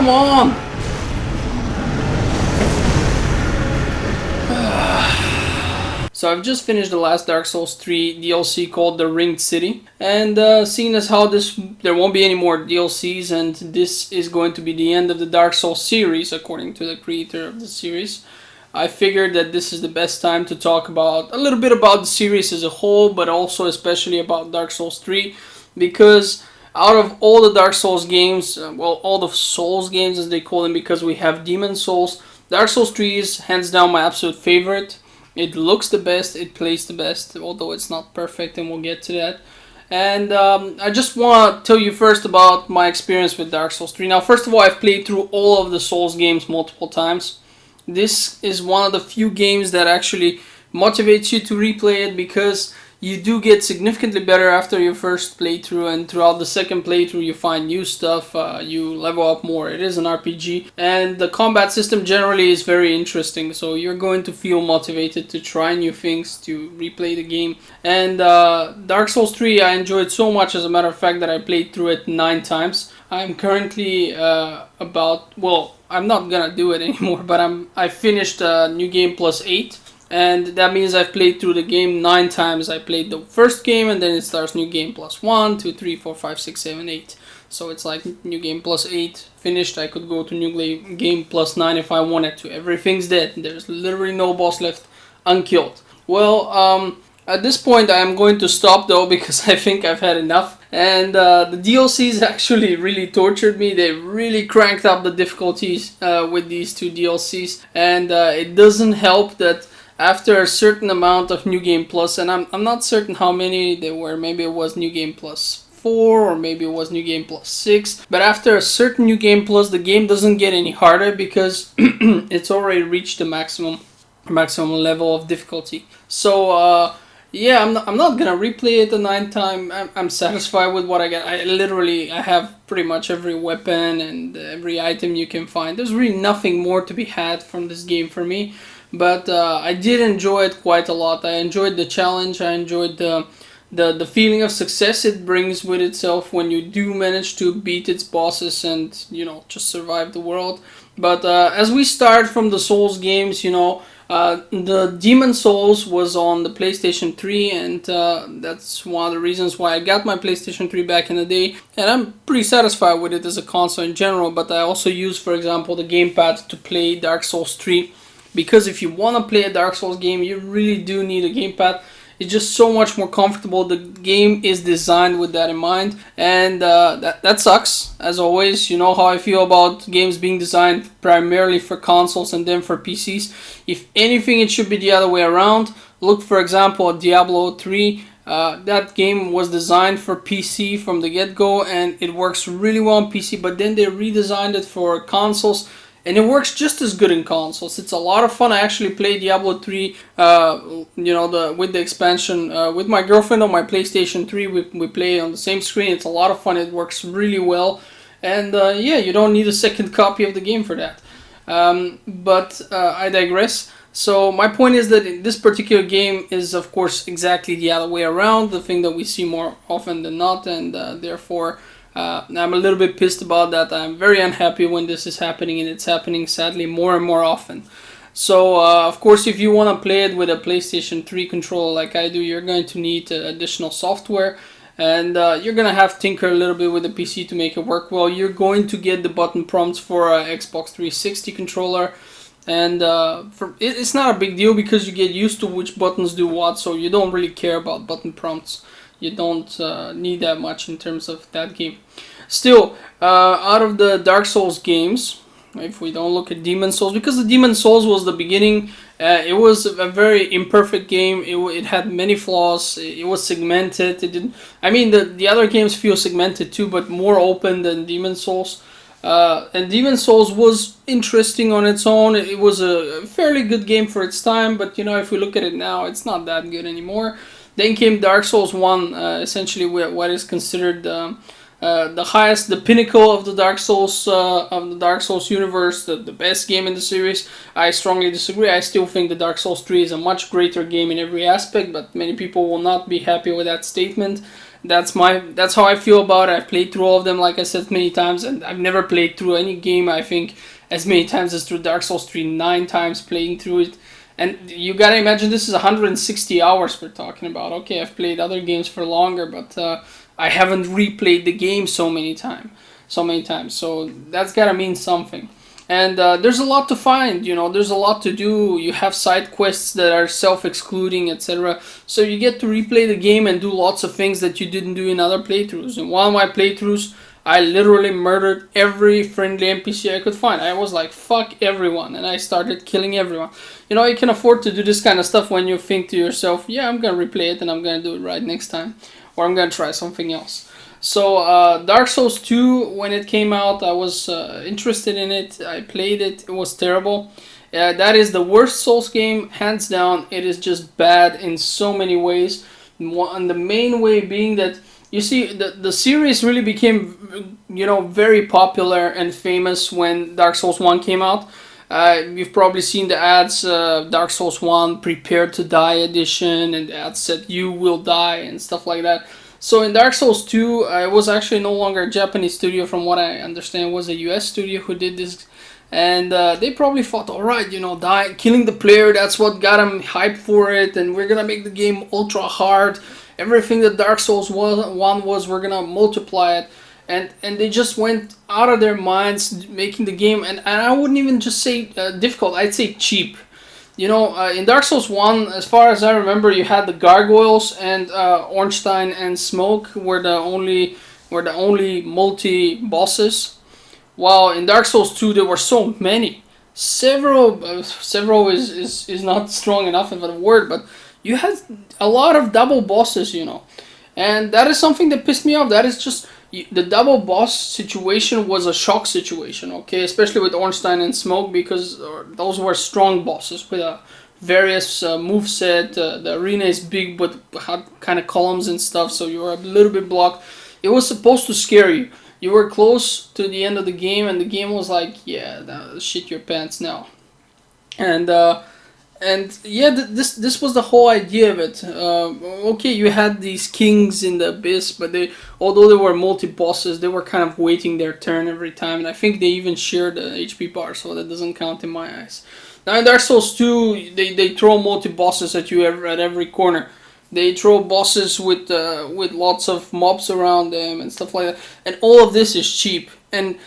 Come on! So I've just finished the last Dark Souls 3 DLC called The Ringed City, and seeing as how there won't be any more DLCs, and this is going to be the end of the Dark Souls series according to the creator of the series, I figured that this is the best time to talk about a little bit about the series as a whole, but also especially about Dark Souls 3, because out of all the Dark Souls games, well, all the Souls games as they call them, because we have Demon Souls, Dark Souls 3 is hands down my absolute favorite. It looks the best, it plays the best, although it's not perfect, and we'll get to that. And I just want to tell you first about my experience with Dark Souls 3. Now, first of all, I've played through all of the Souls games multiple times. This is one of the few games that actually motivates you to replay it, because you do get significantly better after your first playthrough, and throughout the second playthrough you find new stuff, you level up more. It is an RPG, and the combat system generally is very interesting, so you're going to feel motivated to try new things, to replay the game. And Dark Souls 3 I enjoyed so much, as a matter of fact, that I played through it 9 times. I'm currently I'm not gonna do it anymore, but I finished New Game Plus 8. And that means I've played through the game 9 times. I played the first game, and then it starts New Game Plus 1, 2, 3, 4, 5, 6, 7, 8. So it's like New Game Plus 8 finished. I could go to New Game Plus 9 if I wanted to. Everything's dead. There's literally no boss left unkilled. Well, at this point I am going to stop though, because I think I've had enough. And the DLCs actually really tortured me. They really cranked up the difficulties with these 2 DLCs. And it doesn't help that after a certain amount of New Game Plus, and I'm not certain how many there were, maybe it was New Game Plus 4 or maybe it was New Game Plus 6, but after a certain New Game Plus the game doesn't get any harder, because it's already reached the maximum level of difficulty. So yeah, I'm not gonna replay it the 9th time. I'm satisfied with what I get. I have pretty much every weapon and every item you can find. There's really nothing more to be had from this game for me. But I did enjoy it quite a lot. I enjoyed the challenge. I enjoyed the feeling of success it brings with itself when you do manage to beat its bosses and, you know, just survive the world. But as we start from the Souls games, you know, the Demon Souls was on the PlayStation 3, and that's one of the reasons why I got my PlayStation 3 back in the day. And I'm pretty satisfied with it as a console in general, but I also use, for example, the gamepad to play Dark Souls 3. Because if you want to play a Dark Souls game, you really do need a gamepad. It's just so much more comfortable. The game is designed with that in mind, and that sucks, as always. You know how I feel about games being designed primarily for consoles and then for PCs. If anything, it should be the other way around. Look, for example, at Diablo 3. That game was designed for PC from the get-go, and it works really well on PC, but then they redesigned it for consoles, and it works just as good in consoles. It's a lot of fun. I actually played Diablo 3, with the expansion with my girlfriend on my PlayStation 3. We play on the same screen. It's a lot of fun. It works really well. And yeah, you don't need a second copy of the game for that. But I digress. So my point is that this particular game is, of course, exactly the other way around, the thing that we see more often than not, and therefore I'm a little bit pissed about that. I'm very unhappy when this is happening, and it's happening sadly more and more often. So of course, if you want to play it with a PlayStation 3 controller like I do, you're going to need additional software, and you're going to have to tinker a little bit with the PC to make it work well. You're going to get the button prompts for Xbox 360 controller, and it's not a big deal because you get used to which buttons do what, so you don't really care about button prompts. You don't need that much in terms of that game. Still, out of the Dark Souls games, if we don't look at Demon Souls, because the Demon Souls was the beginning, it was a very imperfect game. It had many flaws. It was segmented. It didn't. I mean, the other games feel segmented too, but more open than Demon Souls. And Demon Souls was interesting on its own. It was a fairly good game for its time, but you know, if we look at it now, it's not that good anymore. Then came Dark Souls 1, essentially what is considered the highest, the pinnacle of the Dark Souls universe, the best game in the series. I strongly disagree. I still think the Dark Souls 3 is a much greater game in every aspect, but many people will not be happy with that statement. That's how I feel about it. I've played through all of them, like I said many times, and I've never played through any game, I think, as many times as through Dark Souls 3, 9 times playing through it. And you gotta imagine this is 160 hours we're talking about. Okay, I've played other games for longer, but I haven't replayed the game so many times. So that's gotta mean something. And there's a lot to find, there's a lot to do. You have side quests that are self-excluding, etc. So you get to replay the game and do lots of things that you didn't do in other playthroughs. And one of my playthroughs, I literally murdered every friendly NPC I could find. I was like, fuck everyone, and I started killing everyone. You can afford to do this kind of stuff when you think to yourself, yeah, I'm gonna replay it and I'm gonna do it right next time, or I'm gonna try something else. So Dark Souls 2, when it came out, I was interested in it. I played it. It was terrible. That is the worst Souls game, hands down. It is just bad in so many ways. And the main way being that, you see, the series really became, very popular and famous when Dark Souls 1 came out. You've probably seen the ads, Dark Souls 1 Prepare to Die edition, and the ads said you will die and stuff like that. So in Dark Souls 2, it was actually no longer a Japanese studio. From what I understand, it was a US studio who did this. And they probably thought, alright, killing the player, that's what got them hyped for it, and we're gonna make the game ultra hard. Everything that Dark Souls 1 was, we're gonna multiply it. And they just went out of their minds making the game, and I wouldn't even just say difficult, I'd say cheap. In Dark Souls 1, as far as I remember, you had the gargoyles, and Ornstein and Smoke were the only multi bosses. While in Dark Souls 2 there were so many. Several is not strong enough of a word, but you had a lot of double bosses, and that is something that pissed me off. That is just the double boss situation was a shock situation, okay, especially with Ornstein and Smoke, because those were strong bosses with a various moveset. The arena is big but had kind of columns and stuff, so you were a little bit blocked. It was supposed to scare you. You were close to the end of the game, and the game was like, yeah, shit your pants now. And yeah, this was the whole idea of it. Okay, you had these kings in the abyss, but although they were multi bosses, they were kind of waiting their turn every time, and I think they even shared the HP bar, so that doesn't count in my eyes. Now in Dark Souls 2, they throw multi bosses at you at every corner. They throw bosses with lots of mobs around them and stuff like that, and all of this is cheap. And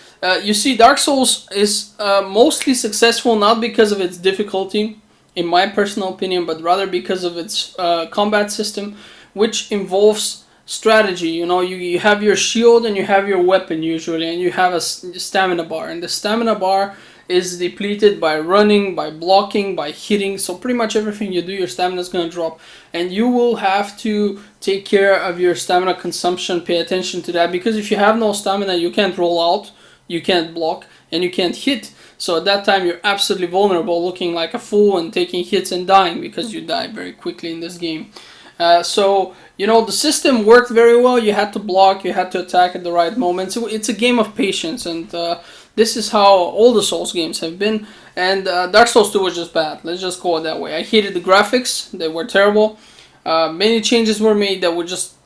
you see, Dark Souls is mostly successful not because of its difficulty, in my personal opinion, but rather because of its combat system, which involves strategy. You have your shield and you have your weapon usually, and you have a stamina bar, and the stamina bar is depleted by running, by blocking, by hitting. So pretty much everything you do, your stamina is going to drop, and you will have to take care of your stamina consumption. Pay attention to that, because if you have no stamina, you can't roll out, you can't block, and you can't hit. So at that time, you're absolutely vulnerable, looking like a fool and taking hits and dying, because you die very quickly in this game. So the system worked very well. You had to block, you had to attack at the right moments. It's a game of patience, and this is how all the Souls games have been. And Dark Souls 2 was just bad. Let's just call it that way. I hated the graphics. They were terrible. Many changes were made that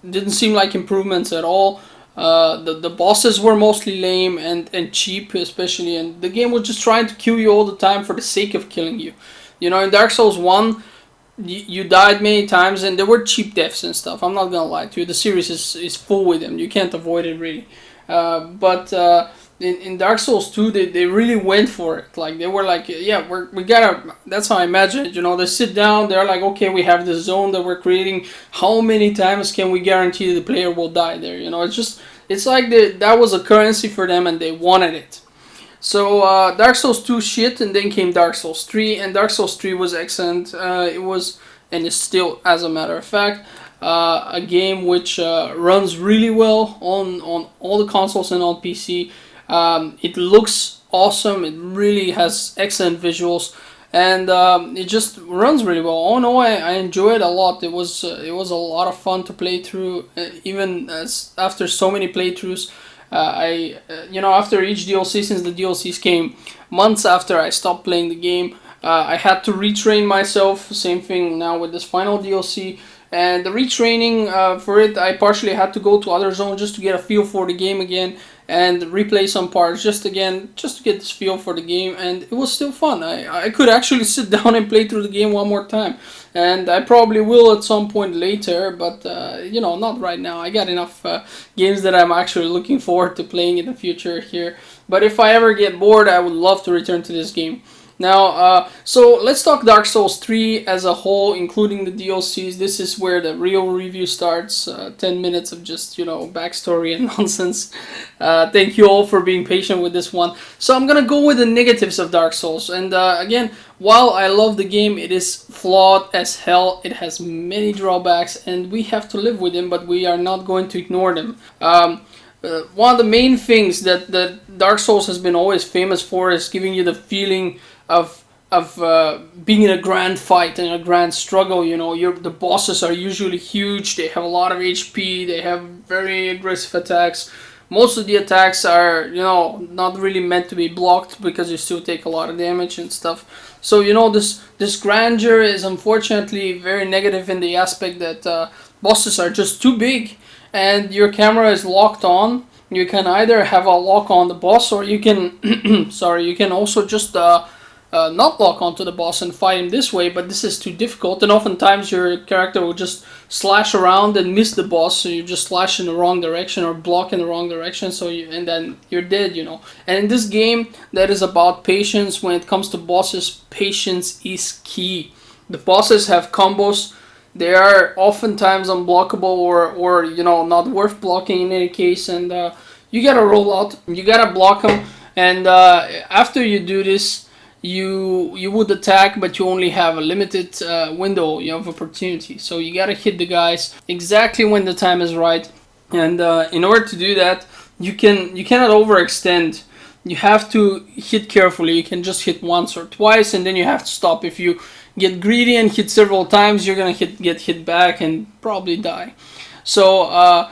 didn't seem like improvements at all. The bosses were mostly lame and cheap, especially, and the game was just trying to kill you all the time for the sake of killing you. In Dark Souls 1, you died many times, and there were cheap deaths and stuff. I'm not gonna lie to you. The series is full with them. You can't avoid it, really. But in Dark Souls 2, they really went for it. Like, they were like, yeah, we gotta. That's how I imagine it. They sit down. They're like, okay, we have this zone that we're creating. How many times can we guarantee the player will die there? It's like that was a currency for them, and they wanted it. So Dark Souls 2 shit, and then came Dark Souls 3, and Dark Souls 3 was excellent. It was, and is still, as a matter of fact, a game which runs really well on all the consoles and on PC. It looks awesome. It really has excellent visuals, and it just runs really well. Oh no, I enjoy it a lot. It was a lot of fun to play through, even after so many playthroughs. After each DLC, since the DLCs came months after I stopped playing the game, I had to retrain myself. Same thing now with this final DLC. And the retraining for it, I partially had to go to other zones just to get a feel for the game again and replay some parts just to get this feel for the game, and it was still fun. I could actually sit down and play through the game one more time, and I probably will at some point later, but not right now. I got enough games that I'm actually looking forward to playing in the future here, but if I ever get bored, I would love to return to this game. Now, so let's talk Dark Souls 3 as a whole, including the DLCs. This is where the real review starts. 10 minutes of just, backstory and nonsense. Thank you all for being patient with this one. So I'm gonna go with the negatives of Dark Souls. And again, while I love the game, it is flawed as hell. It has many drawbacks, and we have to live with them, but we are not going to ignore them. One of the main things that Dark Souls has been always famous for is giving you the feeling of being in a grand fight and a grand struggle. The bosses are usually huge. They have a lot of HP. They have very aggressive attacks. Most of the attacks are not really meant to be blocked because you still take a lot of damage and stuff. So this grandeur is unfortunately very negative in the aspect that bosses are just too big and your camera is locked on. You can either have a lock on the boss, or you can you can also just not lock onto the boss and fight him this way, but this is too difficult, and oftentimes your character will just slash around and miss the boss, so you just slash in the wrong direction or block in the wrong direction, and then you're dead. And in this game that is about patience, when it comes to bosses, patience is key. The bosses have combos. They are oftentimes unblockable or not worth blocking in any case, and you gotta roll out, you gotta block them, and after you do this, you would attack, but you only have a limited window of opportunity. So you gotta hit the guys exactly when the time is right, and in order to do that, you cannot overextend. You have to hit carefully. You can just hit once or twice, and then you have to stop. If you get greedy and hit several times, you're gonna get hit back and probably die. So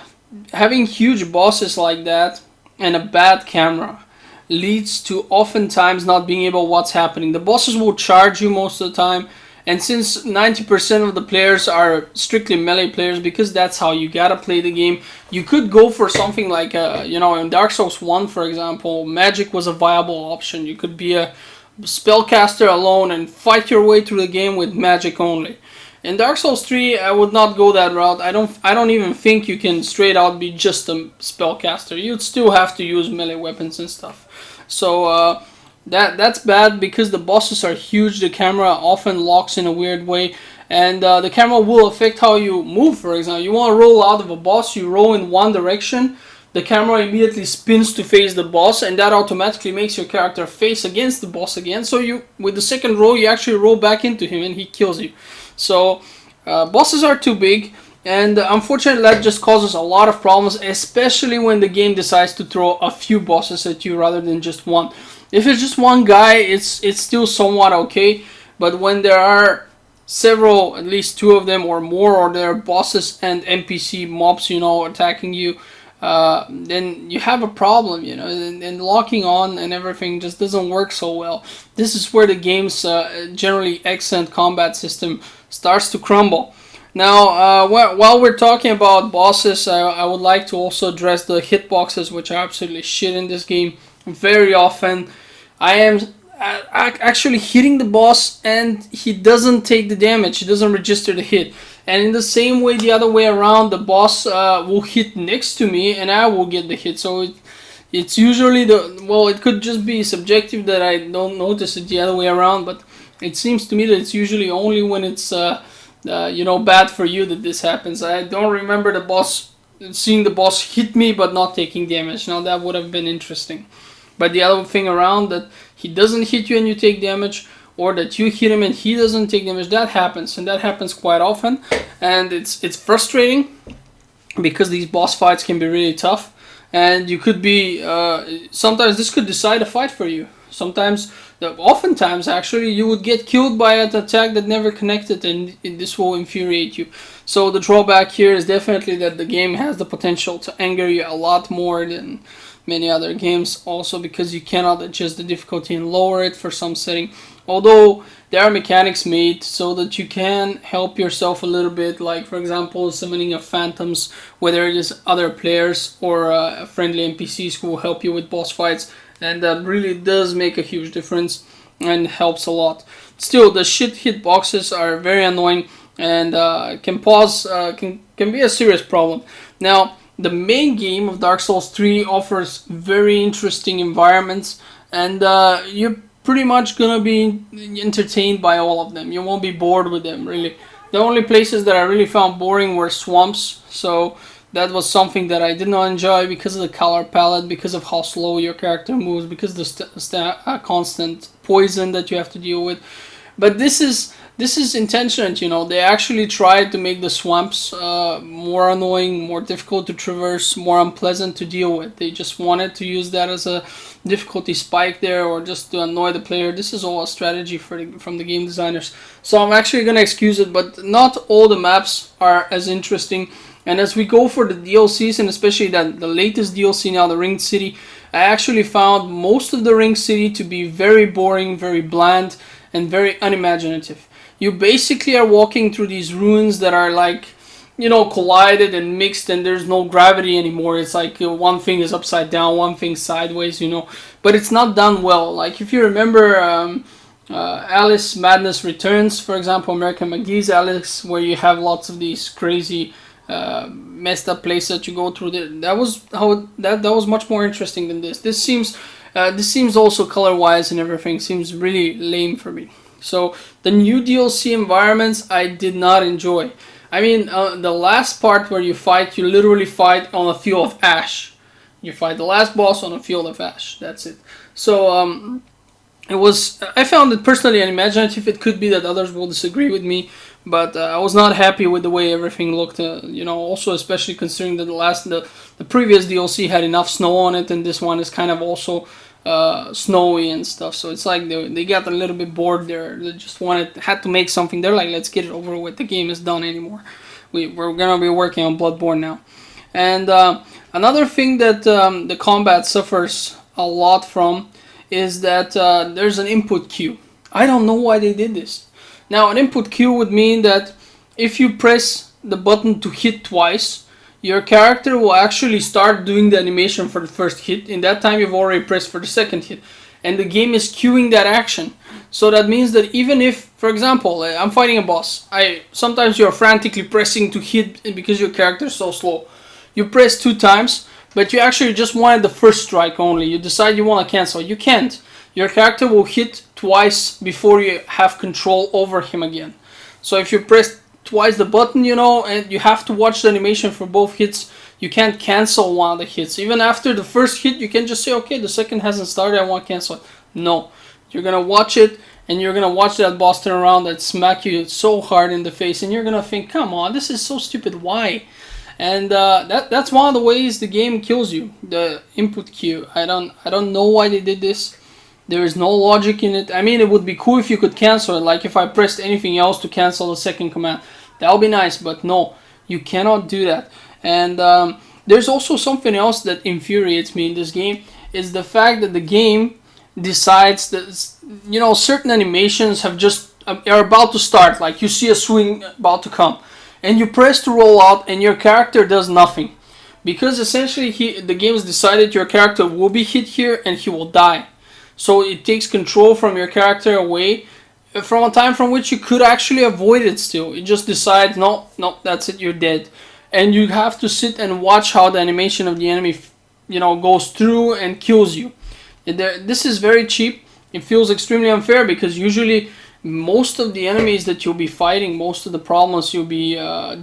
having huge bosses like that and a bad camera leads to oftentimes not being able what's happening. The bosses will charge you most of the time, and since 90% of the players are strictly melee players, because that's how you gotta play the game, you could go for something like in Dark Souls 1, for example, magic was a viable option. You could be a spellcaster alone and fight your way through the game with magic only. In Dark Souls 3, I would not go that route. I don't even think you can straight out be just a spellcaster. You'd still have to use melee weapons and stuff. So that's bad because the bosses are huge. The camera often locks in a weird way, and the camera will affect how you move. For example, you want to roll out of a boss, you roll in one direction, the camera immediately spins to face the boss, and that automatically makes your character face against the boss again. So with the second roll, you actually roll back into him and he kills you. So bosses are too big, and unfortunately that just causes a lot of problems, especially when the game decides to throw a few bosses at you rather than just one. If it's just one guy, it's still somewhat okay, but when there are several, at least two of them or more, or there are bosses and NPC mobs, attacking you, then you have a problem, and locking on and everything just doesn't work so well. This is where the game's generally excellent combat system starts to crumble. Now, while we're talking about bosses, I would like to also address the hitboxes, which are absolutely shit in this game. Very often, I am actually hitting the boss and he doesn't take the damage, he doesn't register the hit. And in the same way, the other way around, the boss will hit next to me and I will get the hit. So it's usually it could just be subjective that I don't notice it the other way around, but it seems to me that it's usually only when it's bad for you that this happens. I don't remember seeing the boss hit me but not taking damage. Now that would have been interesting. But the other thing around, that he doesn't hit you and you take damage, or that you hit him and he doesn't take damage, that happens, and that happens quite often, and it's frustrating because these boss fights can be really tough, and you could be sometimes this could decide a fight for you. Oftentimes actually, you would get killed by an attack that never connected, and this will infuriate you. So the drawback here is definitely that the game has the potential to anger you a lot more than many other games, also because you cannot adjust the difficulty and lower it for some setting. Although there are mechanics made so that you can help yourself a little bit, like for example summoning of phantoms, whether it is other players or friendly NPCs who will help you with boss fights, and that really does make a huge difference and helps a lot. Still, the shit hitboxes are very annoying and can pause can be a serious problem. Now, the main game of Dark Souls 3 offers very interesting environments, and you're pretty much gonna be entertained by all of them. You won't be bored with them, really. The only places that I really found boring were swamps, so that was something that I did not enjoy because of the color palette, because of how slow your character moves, because of the constant poison that you have to deal with. But this is intentional, you know. They actually tried to make the swamps more annoying, more difficult to traverse, more unpleasant to deal with. They just wanted to use that as a difficulty spike there, or just to annoy the player. This is all a strategy from the game designers. So I'm actually gonna excuse it, but not all the maps are as interesting. And as we go for the DLCs, and especially the latest DLC now, the Ringed City, I actually found most of the Ringed City to be very boring, very bland, and very unimaginative. You basically are walking through these ruins that are like, you know, collided and mixed, and there's no gravity anymore. It's like one thing is upside down, one thing sideways, you know. But it's not done well. Like if you remember Alice Madness Returns, for example, American McGee's Alice, where you have lots of these crazy messed up places that you go through. That was much more interesting than this. This seems also color wise and everything seems really lame for me. So the new DLC environments I did not enjoy. I mean, the last part where you literally fight on a field of ash. You fight the last boss on a field of ash. That's it. So I found it personally unimaginative. It could be that others will disagree with me, but I was not happy with the way everything looked. You know, also especially considering that the previous DLC had enough snow on it, and this one is kind of also snowy and stuff. So it's like they got a little bit bored there. They just had to make something. They're like, let's get it over with. The game is done anymore. We're gonna be working on Bloodborne now. And another thing that the combat suffers a lot from is that there's an input queue. I don't know why they did this. Now, an input queue would mean that if you press the button to hit twice, your character will actually start doing the animation for the first hit. In that time, you've already pressed for the second hit. And the game is queuing that action. So that means that even if, for example, I'm fighting a boss, sometimes you're frantically pressing to hit because your character is so slow. You press 2 times, but you actually just wanted the first strike only. You decide you want to cancel. You can't. Your character will hit twice before you have control over him again. So if you press twice the button, you know, and you have to watch the animation for both hits, you can't cancel one of the hits. Even after the first hit, you can just say, okay, the second hasn't started, I want to cancel it. No. You're going to watch it, and you're going to watch that boss turn around and smack you so hard in the face, and you're going to think, come on, this is so stupid, why? And that's one of the ways the game kills you, the input queue. I don't know why they did this. There is no logic in it. I mean, it would be cool if you could cancel it, like if I pressed anything else to cancel the second command. That would be nice, but no, you cannot do that. And there's also something else that infuriates me in this game, is the fact that the game decides that, you know, certain animations are about to start, like you see a swing about to come, and you press to roll out, and your character does nothing, because essentially the game has decided your character will be hit here and he will die. So it takes control from your character away from a time from which you could actually avoid it still. It just decides, no, that's it, you're dead. And you have to sit and watch how the animation of the enemy, you know, goes through and kills you. This is very cheap. It feels extremely unfair, because usually most of the enemies that you'll be fighting, most of the problems you'll be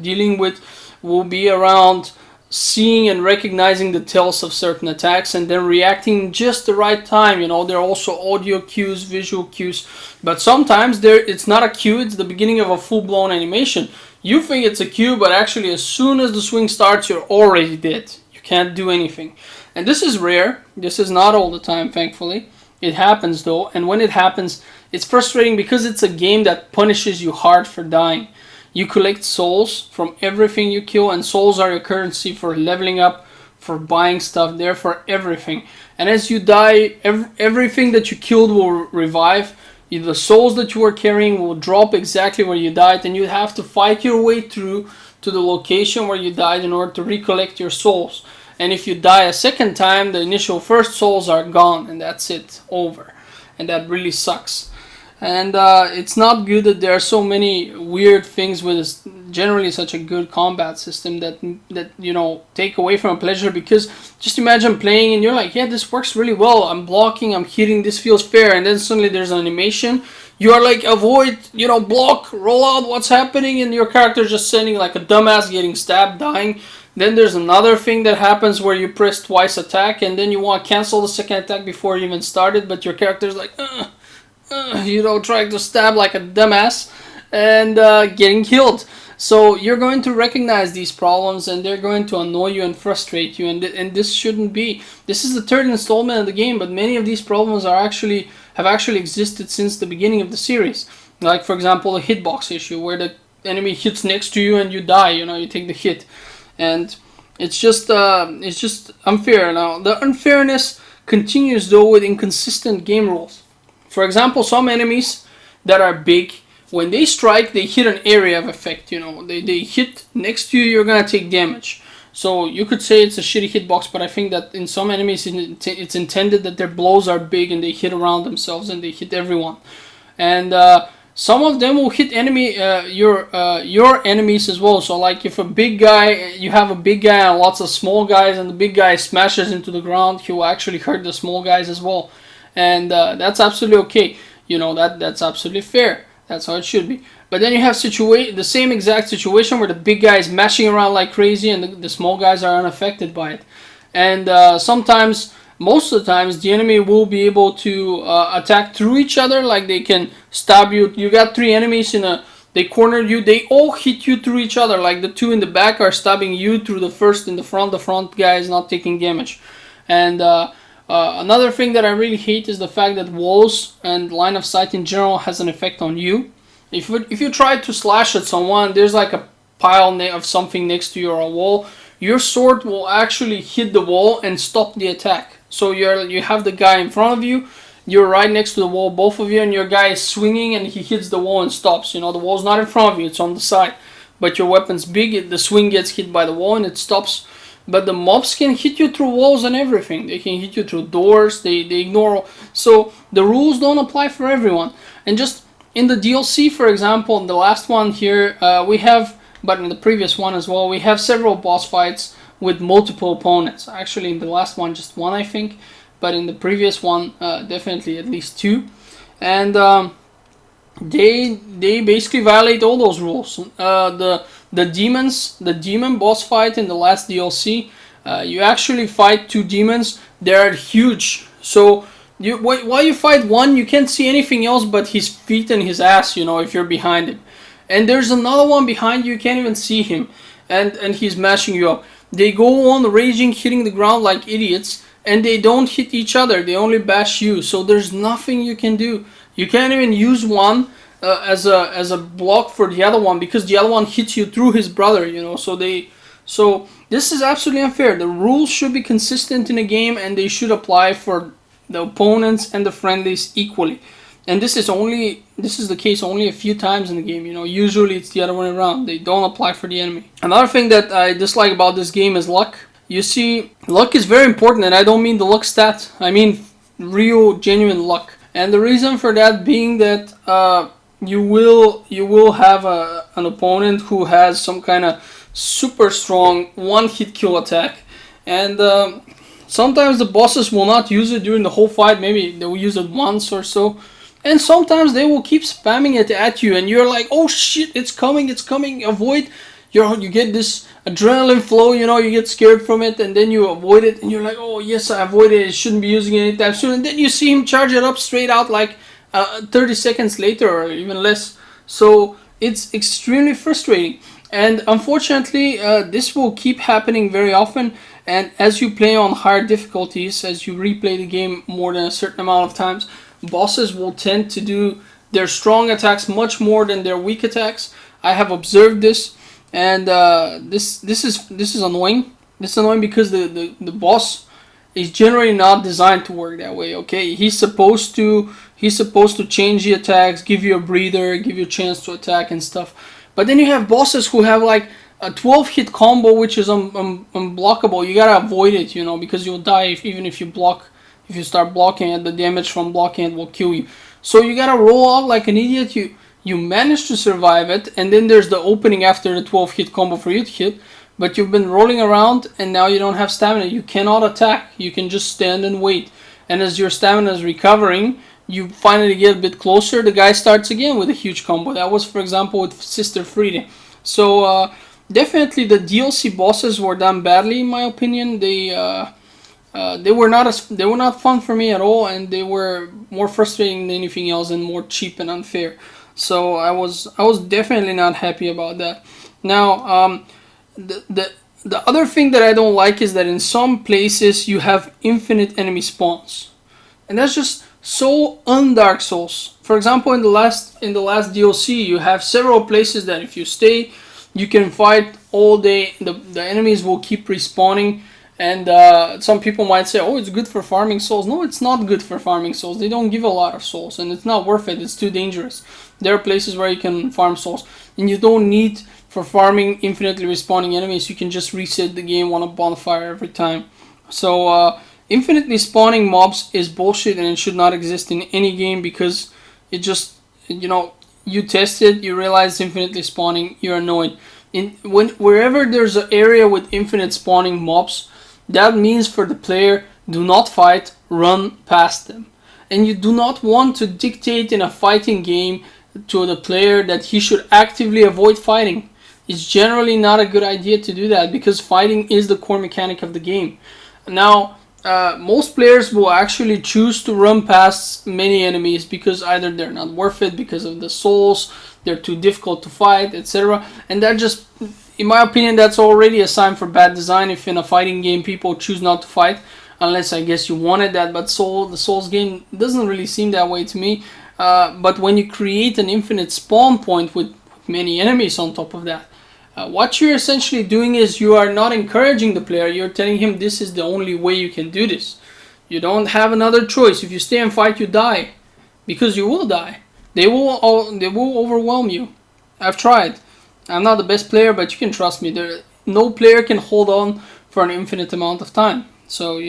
dealing with will be around seeing and recognizing the tells of certain attacks and then reacting just the right time. You know, there are also audio cues, visual cues, but sometimes it's not a cue, it's the beginning of a full-blown animation. You think it's a cue, but actually as soon as the swing starts, you're already dead. You can't do anything. And this is rare. This is not all the time, thankfully. It happens though, and when it happens, it's frustrating because it's a game that punishes you hard for dying. You collect souls from everything you kill, and souls are your currency for leveling up, for buying stuff, there for everything. And as you die, everything that you killed will revive. the souls that you were carrying will drop exactly where you died, and you have to fight your way through to the location where you died in order to recollect your souls. And if you die a second time, the initial first souls are gone, and that's it, over. And that really sucks. And it's not good that there are so many weird things with generally such a good combat system that take away from a pleasure. Because just imagine playing and you're like, yeah, this works really well. I'm blocking, I'm hitting, this feels fair. And then suddenly there's an animation. You are like, avoid, block, roll out, what's happening? And your character's just sending like a dumbass, getting stabbed, dying. Then there's another thing that happens where you press twice attack, and then you want to cancel the second attack before you even started, but your character's like, trying to stab like a dumbass and getting killed. So you're going to recognize these problems, and they're going to annoy you and frustrate you, and this shouldn't be. This is the third installment of the game, but many of these problems have actually existed since the beginning of the series. Like, for example, the hitbox issue, where the enemy hits next to you and you die. You take the hit, and it's just unfair. Now the unfairness continues though with inconsistent game rules. For example, some enemies that are big, when they strike, they hit an area of effect. They hit next to you, you're gonna take damage. So you could say it's a shitty hitbox, but I think that in some enemies it's intended that their blows are big and they hit around themselves and they hit everyone. And some of them will hit your enemies as well. So like if you have a big guy and lots of small guys, and the big guy smashes into the ground, he will actually hurt the small guys as well. And that's absolutely okay. That's absolutely fair. That's how it should be. But then you have the same exact situation where the big guy is mashing around like crazy and the small guys are unaffected by it. And most of the times, the enemy will be able to attack through each other. Like they can stab you. You got three enemies they cornered you. They all hit you through each other. Like the two in the back are stabbing you through the first in the front. The front guy is not taking damage. And another thing that I really hate is the fact that walls and line of sight in general has an effect on you. If you try to slash at someone, there's like a pile of something next to you or a wall, your sword will actually hit the wall and stop the attack. So you have the guy in front of you, you're right next to the wall, both of you, and your guy is swinging and he hits the wall and stops. The wall's not in front of you, it's on the side. But your weapon's big, the swing gets hit by the wall and it stops. But the mobs can hit you through walls and everything. They can hit you through doors, they ignore. So the rules don't apply for everyone. And just in the DLC, for example, in the last one here, we have, but in the previous one as well, we have several boss fights with multiple opponents. Actually, in the last one, just one, I think. But in the previous one, definitely at least two. And they basically violate all those rules. The demon boss fight in the last DLC, you actually fight two demons. They're huge. So while you fight one, you can't see anything else but his feet and his ass, if you're behind him. And there's another one behind you can't even see him. And he's mashing you up. They go on raging, hitting the ground like idiots, and they don't hit each other. They only bash you. So there's nothing you can do. You can't even use one as a block for the other one, because the other one hits you through his brother, So this is absolutely unfair. The rules should be consistent in a game, and they should apply for the opponents and the friendlies equally. And this is the case only a few times in the game. Usually it's the other way around. They don't apply for the enemy. Another thing that I dislike about this game is luck. You see, luck is very important, and I don't mean the luck stat. I mean real, genuine luck. And the reason for that being that you will have an opponent who has some kind of super strong one-hit kill attack, and sometimes the bosses will not use it during the whole fight. Maybe they will use it once or so, and sometimes they will keep spamming it at you, and you're like, oh shit, it's coming, avoid. You get this adrenaline flow, you get scared from it, and then you avoid it, and you're like, oh yes, I avoided it, shouldn't be using it anytime soon, and then you see him charge it up straight out like 30 seconds later or even less. So it's extremely frustrating, and unfortunately this will keep happening very often. And as you play on higher difficulties, as you replay the game more than a certain amount of times, bosses will tend to do their strong attacks much more than their weak attacks. I have observed this, and this is annoying. This is annoying because the boss is generally not designed to work that way. Okay, he's supposed to change the attacks, give you a breather, give you a chance to attack and stuff. But then you have bosses who have like a 12 hit combo, which is unblockable. You gotta avoid it, because you'll die even if you block. If you start blocking it, the damage from blocking it will kill you. So you gotta roll out like an idiot. You manage to survive it, and then there's the opening after the 12 hit combo for you to hit. But you've been rolling around, and now you don't have stamina. You cannot attack. You can just stand and wait. And as your stamina is recovering, you finally get a bit closer. The guy starts again with a huge combo. That was, for example, with Sister Friede. So definitely the DLC bosses were done badly, in my opinion. They were not fun for me at all, and they were more frustrating than anything else, and more cheap and unfair. So I was definitely not happy about that. Now, the other thing that I don't like is that in some places you have infinite enemy spawns, and that's just so un-Dark Souls. For example, in the last DLC, you have several places that if you stay, you can fight all day. The enemies will keep respawning. And some people might say, oh, it's good for farming souls. No, it's not good for farming souls. They don't give a lot of souls, and it's not worth it. It's too dangerous. There are places where you can farm souls, and you don't need, for farming infinitely respawning enemies, you can just reset the game on a bonfire every time. So infinitely spawning mobs is bullshit, and it should not exist in any game, because it just, you test it, you realize infinitely spawning, you're annoyed. Wherever there's an area with infinite spawning mobs, that means for the player, do not fight, run past them. And you do not want to dictate in a fighting game to the player that he should actively avoid fighting. It's generally not a good idea to do that, because fighting is the core mechanic of the game. Now, most players will actually choose to run past many enemies because either they're not worth it because of the souls, they're too difficult to fight, etc. And that just, in my opinion, that's already a sign for bad design if in a fighting game people choose not to fight, unless I guess you wanted that. But the Souls game doesn't really seem that way to me. But when you create an infinite spawn point with many enemies on top of that, what you're essentially doing is you are not encouraging the player, you're telling him this is the only way you can do this. You don't have another choice. If you stay and fight, you die. Because you will die. They will overwhelm you. I've tried. I'm not the best player, but you can trust me. No player can hold on for an infinite amount of time. So,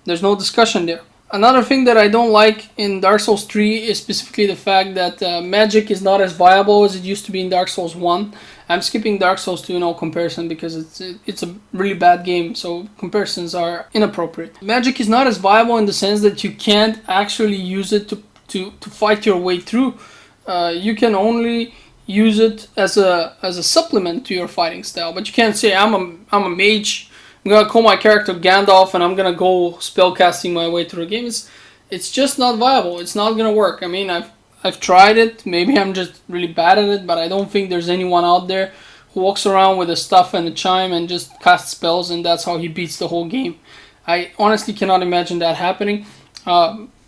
there's no discussion there. Another thing that I don't like in Dark Souls 3 is specifically the fact that magic is not as viable as it used to be in Dark Souls 1. I'm skipping Dark Souls 2 comparison because it's a really bad game, so comparisons are inappropriate. Magic is not as viable in the sense that you can't actually use it to fight your way through. You can only use it as a supplement to your fighting style, but you can't say I'm a mage, I'm gonna call my character Gandalf and I'm gonna go spellcasting my way through the game. It's just not viable. It's not gonna work. I mean, I've tried it. Maybe I'm just really bad at it, but I don't think there's anyone out there who walks around with a staff and a chime and just casts spells and that's how he beats the whole game. I honestly cannot imagine that happening.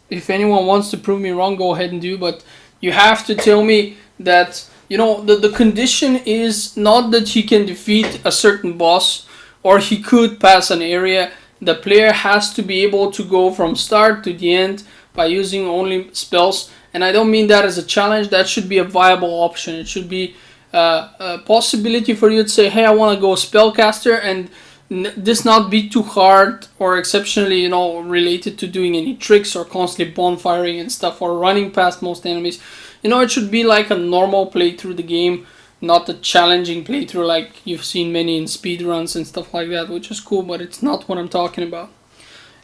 If anyone wants to prove me wrong, go ahead and do, but you have to tell me that, the condition is not that he can defeat a certain boss or he could pass an area. The player has to be able to go from start to the end by using only spells. And I don't mean that as a challenge. That should be a viable option. It should be a possibility for you to say, hey, I want to go spellcaster and this not be too hard or exceptionally, related to doing any tricks or constantly bonfiring and stuff or running past most enemies. It should be like a normal playthrough the game, not a challenging playthrough like you've seen many in speedruns and stuff like that, which is cool, but it's not what I'm talking about.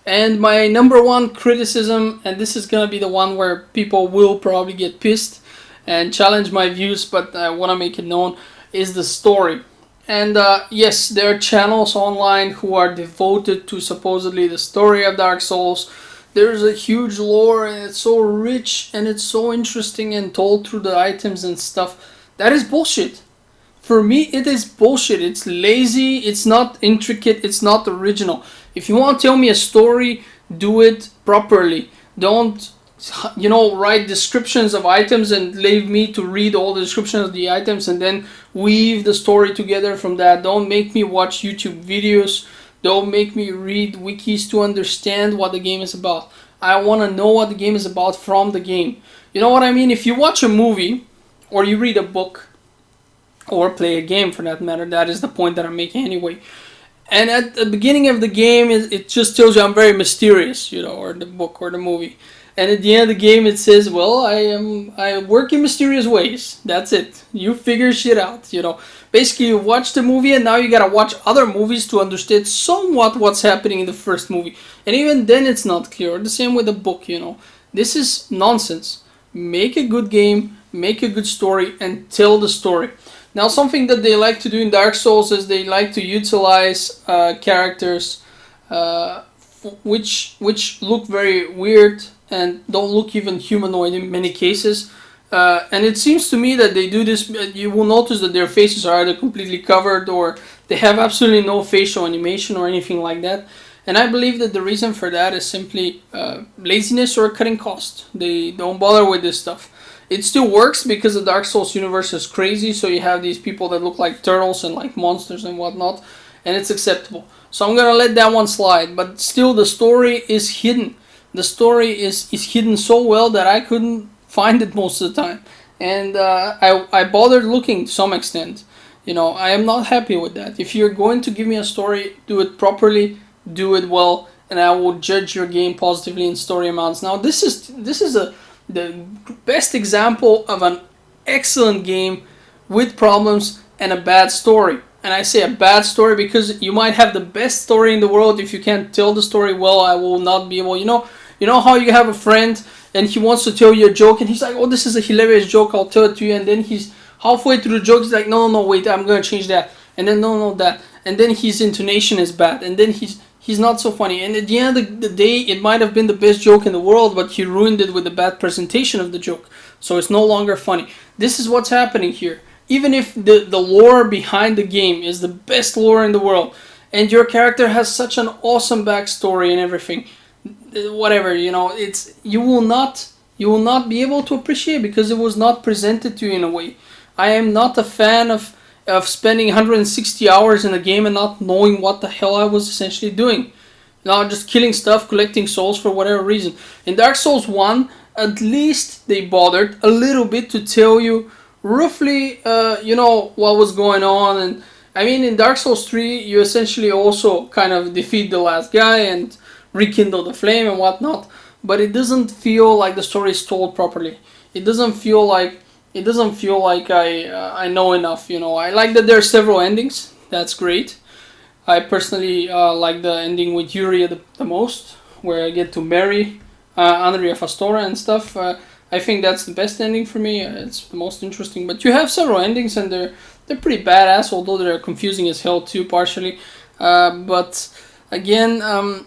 And my number one criticism, and this is gonna be the one where people will probably get pissed and challenge my views, but I want to make it known, is the story. And yes, there are channels online who are devoted to supposedly the story of Dark Souls. There's a huge lore and it's so rich and it's so interesting and told through the items and stuff. That is bullshit. For me, it is bullshit. It's lazy, it's not intricate, it's not original. If you want to tell me a story, do it properly. Don't, write descriptions of items and leave me to read all the descriptions of the items and then weave the story together from that. Don't make me watch YouTube videos Don't make me read wikis to understand what the game is about. I want to know what the game is about from the game. You know what I mean? If you watch a movie or you read a book or play a game for that matter, that is the point that I'm making anyway. And at the beginning of the game, it just tells you I'm very mysterious, you know, or the book or the movie. And at the end of the game, it says, well, I work in mysterious ways. That's it. You figure shit out, you know. Basically, you watch the movie and now you gotta watch other movies to understand somewhat what's happening in the first movie. And even then, it's not clear. The same with the book, you know. This is nonsense. Make a good game, make a good story, and tell the story. Now, something that they like to do in Dark Souls is they like to utilize characters which look very weird and don't look even humanoid in many cases. And it seems to me that they do this. You will notice that their faces are either completely covered or they have absolutely no facial animation or anything like that. And I believe that the reason for that is simply laziness or cutting cost. They don't bother with this stuff. It still works because the Dark Souls universe is crazy, so you have these people that look like turtles and like monsters and whatnot, and it's acceptable. So I'm gonna let that one slide, but still the story is hidden. The story is hidden so well that I couldn't find it most of the time. And I bothered looking to some extent. You know, I am not happy with that. If you're going to give me a story, do it properly, do it well, and I will judge your game positively in story amounts. Now this is the best example of an excellent game with problems and a bad story. And I say a bad story because you might have the best story in the world. If you can't tell the story well, I will not be able. You know how you have a friend and he wants to tell you a joke and he's like, oh, this is a hilarious joke, I'll tell it to you. And then he's halfway through the joke, he's like, no, wait, I'm going to change that. And then no, that. And then his intonation is bad. And then he's not so funny. And at the end of the day, it might have been the best joke in the world, but he ruined it with the bad presentation of the joke. So it's no longer funny. This is what's happening here. Even if the lore behind the game is the best lore in the world, and your character has such an awesome backstory and everything, whatever, you know, you will not be able to appreciate because it was not presented to you in a way. I am not a fan of spending 160 hours in a game and not knowing what the hell I was essentially doing. Now just killing stuff, collecting souls for whatever reason. In Dark Souls 1, at least they bothered a little bit to tell you roughly, what was going on. And I mean, in Dark Souls 3, you essentially also kind of defeat the last guy and rekindle the flame and whatnot. But it doesn't feel like the story is told properly. It doesn't feel like I know enough. You know, I like that there are several endings. That's great. I personally like the ending with Yuria the most, where I get to marry Andrea Fastora and stuff. I think that's the best ending for me. It's the most interesting. But you have several endings, and they're pretty badass, although they're confusing as hell too, partially. But again,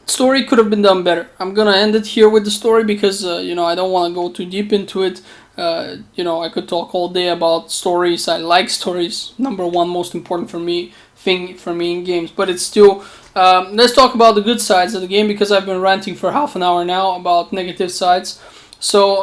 story could have been done better. I'm gonna end it here with the story because I don't want to go too deep into it. I could talk all day about stories. I like stories. Number one most important thing for me in games. But it's still, let's talk about the good sides of the game because I've been ranting for half an hour now about negative sides. So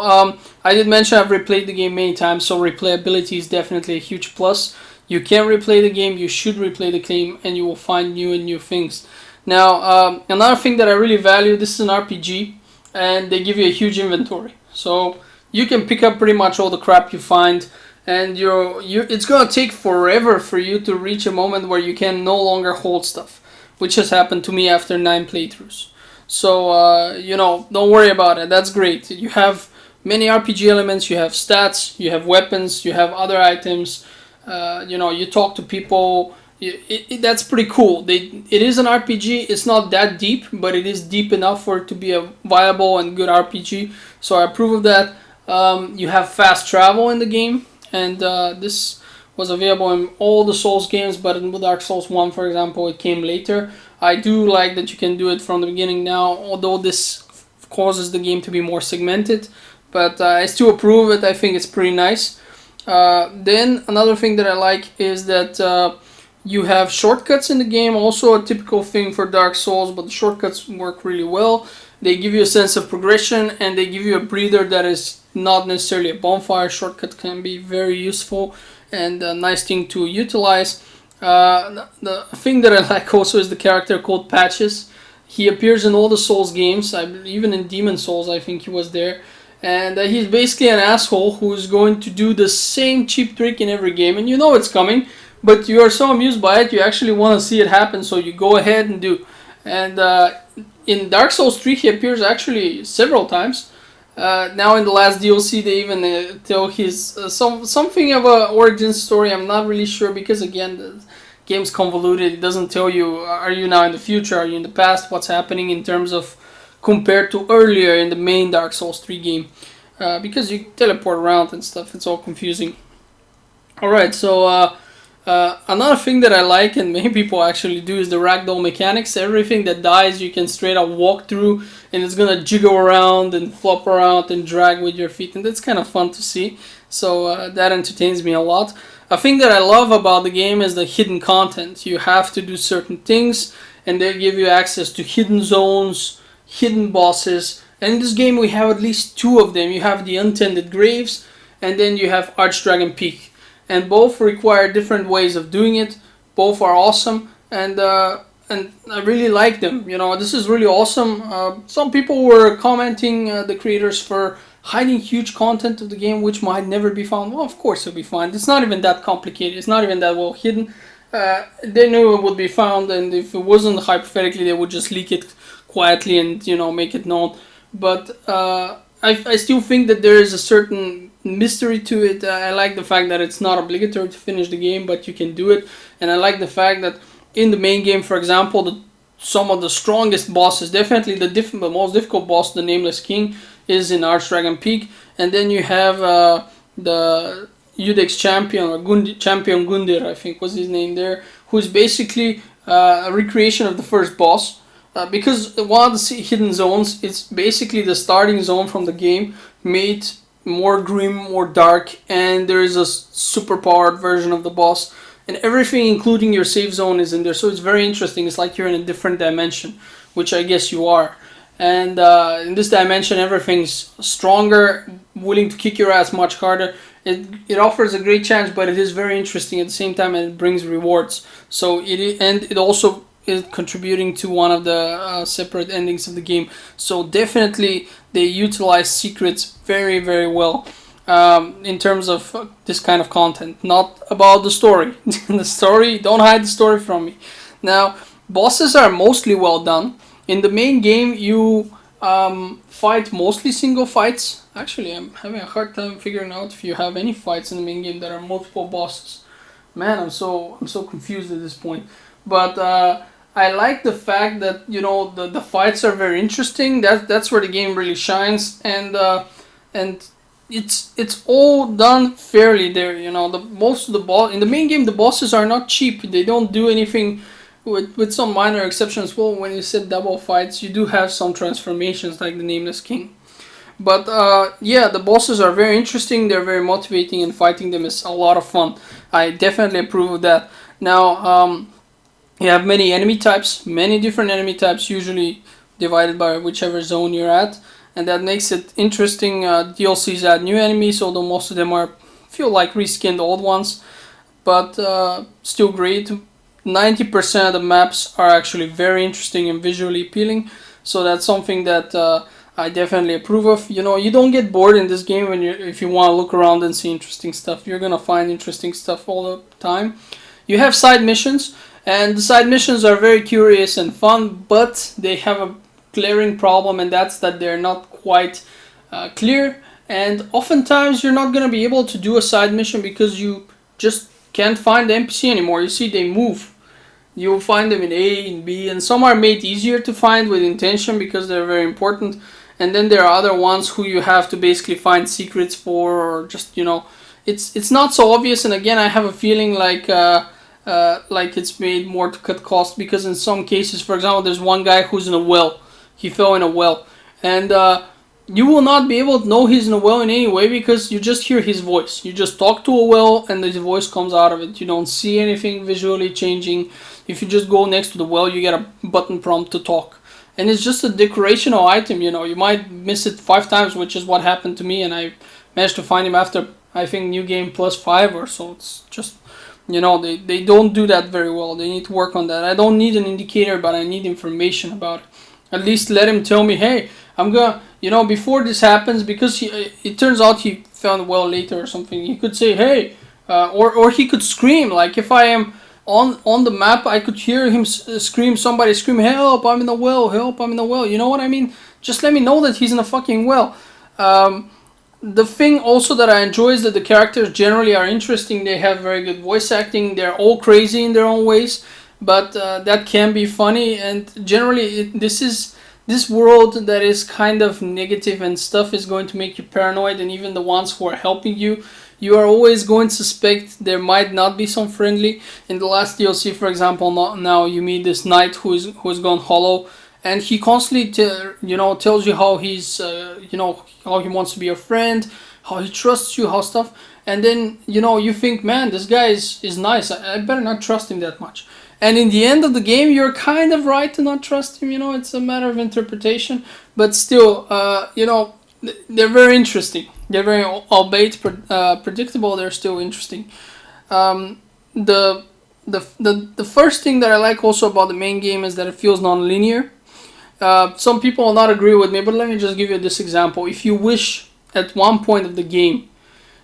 I did mention I've replayed the game many times, so replayability is definitely a huge plus. You can replay the game, you should replay the game, and you will find new things. Now, another thing that I really value, this is an RPG, and they give you a huge inventory. So you can pick up pretty much all the crap you find, and it's gonna take forever for you to reach a moment where you can no longer hold stuff, which has happened to me after 9 playthroughs. So don't worry about it. That's great. You have many RPG elements. You have stats. You have weapons. You have other items. You talk to people. That's pretty cool. It is an RPG. It's not that deep, but it is deep enough for it to be a viable and good RPG. So I approve of that. You have fast travel in the game, and this was available in all the Souls games, but in Dark Souls 1, for example, it came later. I do like that you can do it from the beginning now, although this causes the game to be more segmented, but I still approve it. I think it's pretty nice. Then another thing that I like is that you have shortcuts in the game, also a typical thing for Dark Souls, but the shortcuts work really well. They give you a sense of progression, and they give you a breather that is not necessarily a bonfire. Shortcut can be very useful and a nice thing to utilize. The thing that I like also is the character called Patches. He appears in all the Souls games, even in Demon Souls, I think he was there. And he's basically an asshole who's going to do the same cheap trick in every game, and you know it's coming, but you are so amused by it, you actually want to see it happen, so you go ahead and do. And in Dark Souls 3, he appears actually several times. Now in the last DLC, they even tell his something of a origin story. I'm not really sure because again, the game's convoluted. It doesn't tell you are you now in the future, are you in the past, what's happening in terms of compared to earlier in the main Dark Souls 3 game, because you teleport around and stuff. It's all confusing. All right, so another thing that I like and many people actually do is the ragdoll mechanics. Everything that dies you can straight up walk through and it's gonna jiggle around and flop around and drag with your feet, and that's kind of fun to see. So that entertains me a lot. A thing that I love about the game is the hidden content. You have to do certain things and they give you access to hidden zones, hidden bosses, and in this game we have at least two of them. You have the Untended Graves and then you have Archdragon Peak, and both require different ways of doing it. Both are awesome, and I really like them. You know, this is really awesome. Some people were commenting the creators for hiding huge content of the game which might never be found. Well, of course it'll be found. It's not even that complicated. It's not even that well hidden. They knew it would be found, and if it wasn't, hypothetically, they would just leak it quietly and, you know, make it known. But I still think that there is a certain mystery to it. I like the fact that it's not obligatory to finish the game, but you can do it. And I like the fact that in the main game, for example, some of the strongest bosses, definitely the most difficult boss, the Nameless King, is in Archdragon Peak. And then you have the Udex champion, or Champion Gundir, I think was his name there, who's basically a recreation of the first boss. Because one of the hidden zones, it's basically the starting zone from the game, made more grim, more dark, and there is a super powered version of the boss, and everything including your save zone is in there, so it's very interesting. It's like you're in a different dimension, which I guess you are. And in this dimension everything's stronger, willing to kick your ass much harder. It offers a great challenge, but it is very interesting at the same time, and it brings rewards. So it also is contributing to one of the separate endings of the game. So definitely they utilize secrets very, very well in terms of this kind of content. Not about the story. The story, don't hide the story from me. Now, bosses are mostly well done. In the main game, you fight mostly single fights. Actually, I'm having a hard time figuring out if you have any fights in the main game that are multiple bosses. Man, I'm so confused at this point. But I like the fact that, you know, the fights are very interesting. That's where the game really shines, and it's all done fairly there. You know, most of the boss in the main game, the bosses are not cheap. They don't do anything, with some minor exceptions. Well, when you said double fights, you do have some transformations like the Nameless King. But yeah, the bosses are very interesting. They're very motivating, and fighting them is a lot of fun. I definitely approve of that. Now, you have many enemy types, many different enemy types, usually divided by whichever zone you're at, and that makes it interesting. DLCs add new enemies, although most of them feel like reskinned old ones, but still great. 90% of the maps are actually very interesting and visually appealing, so that's something that I definitely approve of. You know, you don't get bored in this game if you want to look around and see interesting stuff. You're gonna find interesting stuff all the time. You have side missions. And the side missions are very curious and fun, but they have a glaring problem, and that's that they're not quite clear. And oftentimes you're not going to be able to do a side mission because you just can't find the NPC anymore. You see, they move. You'll find them in A and B, and some are made easier to find with intention because they're very important. And then there are other ones who you have to basically find secrets for, or just, you know, it's not so obvious. And again, I have a feeling like it's made more to cut costs, because in some cases, for example, there's one guy who's in a well. He fell in a well, and you will not be able to know he's in a well in any way because you just hear his voice. You just talk to a well and his voice comes out of it. You don't see anything visually changing. If you just go next to the well, you get a button prompt to talk, and it's just a decorational item. You know, you might miss it 5 times, which is what happened to me, and I managed to find him after, I think, New Game plus 5 or so. It's just You know, they don't do that very well. They need to work on that. I don't need an indicator, but I need information about it. At least let him tell me, hey, I'm gonna, you know, before this happens, because it turns out he found well later or something. He could say, hey, or he could scream. Like if I am on the map, I could hear him scream. Somebody scream, help! I'm in the well. Help! I'm in the well. You know what I mean? Just let me know that he's in a fucking well. The thing also that I enjoy is that the characters generally are interesting. They have very good voice acting. They're all crazy in their own ways, but that can be funny. And generally, this world that is kind of negative and stuff is going to make you paranoid. And even the ones who are helping you, you are always going to suspect there might not be some friendly. In the last DLC, for example, now you meet this knight who's gone hollow, and he constantly tells you how he's how he wants to be your friend, how he trusts you, how stuff. And then you think, man, this guy is nice, I better not trust him that much. And in the end of the game, you're kind of right to not trust him. It's a matter of interpretation, but still, they're very interesting. They're very, albeit predictable, they're still interesting. The first thing that I like also about the main game is that it feels non-linear. Some people will not agree with me, but let me just give you this example. If you wish, at one point of the game,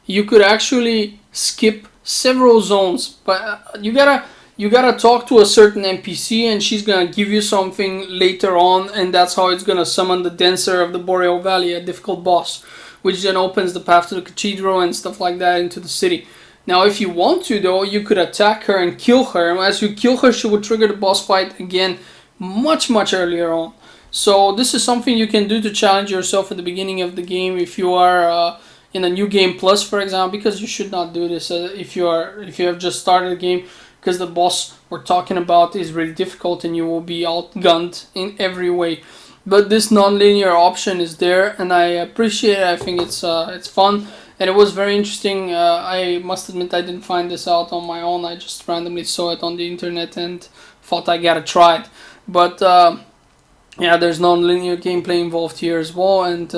you could actually skip several zones, but you gotta talk to a certain NPC, and she's gonna give you something later on, and that's how it's gonna summon the Dancer of the Boreal Valley, a difficult boss, which then opens the path to the cathedral and stuff like that into the city. Now, if you want to, though, you could attack her and kill her, and as you kill her, she would trigger the boss fight again much earlier on. So this is something you can do to challenge yourself at the beginning of the game if you are in a new game plus, for example, because you should not do this if you have just started the game, because the boss we're talking about is really difficult and you will be outgunned in every way. But this non-linear option is there, and I appreciate it. I think it's fun, and it was very interesting. I must admit I didn't find this out on my own. I just randomly saw it on the internet and thought I gotta try it. But yeah, there's non-linear gameplay involved here as well, and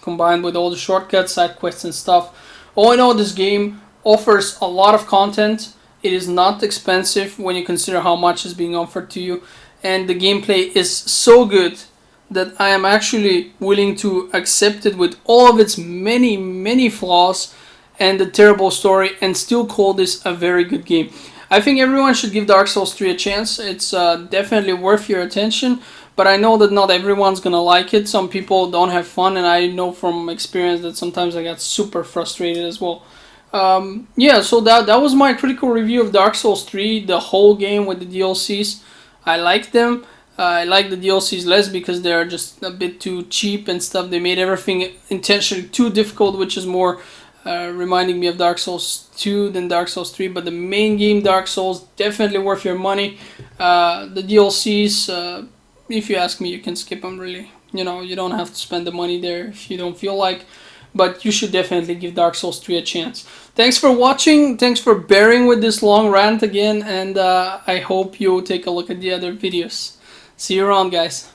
combined with all the shortcuts, side quests and stuff. All in all, this game offers a lot of content. It is not expensive when you consider how much is being offered to you, and the gameplay is so good that I am actually willing to accept it with all of its many flaws and the terrible story, and still call this a very good game. I think everyone should give Dark Souls 3 a chance. It's definitely worth your attention. But I know that not everyone's gonna like it. Some people don't have fun, and I know from experience that sometimes I got super frustrated as well. Yeah, so that was my critical review of Dark Souls 3, the whole game with the DLCs. I like them. I like the DLCs less because they're just a bit too cheap and stuff. They made everything intentionally too difficult, which is more reminding me of Dark Souls 2 than Dark Souls 3. But the main game, Dark Souls, definitely worth your money. The DLCs... if you ask me, you can skip them, really. You don't have to spend the money there if you don't feel like. But you should definitely give Dark Souls 3 a chance. Thanks for watching. Thanks for bearing with this long rant again. And I hope you take a look at the other videos. See you around, guys.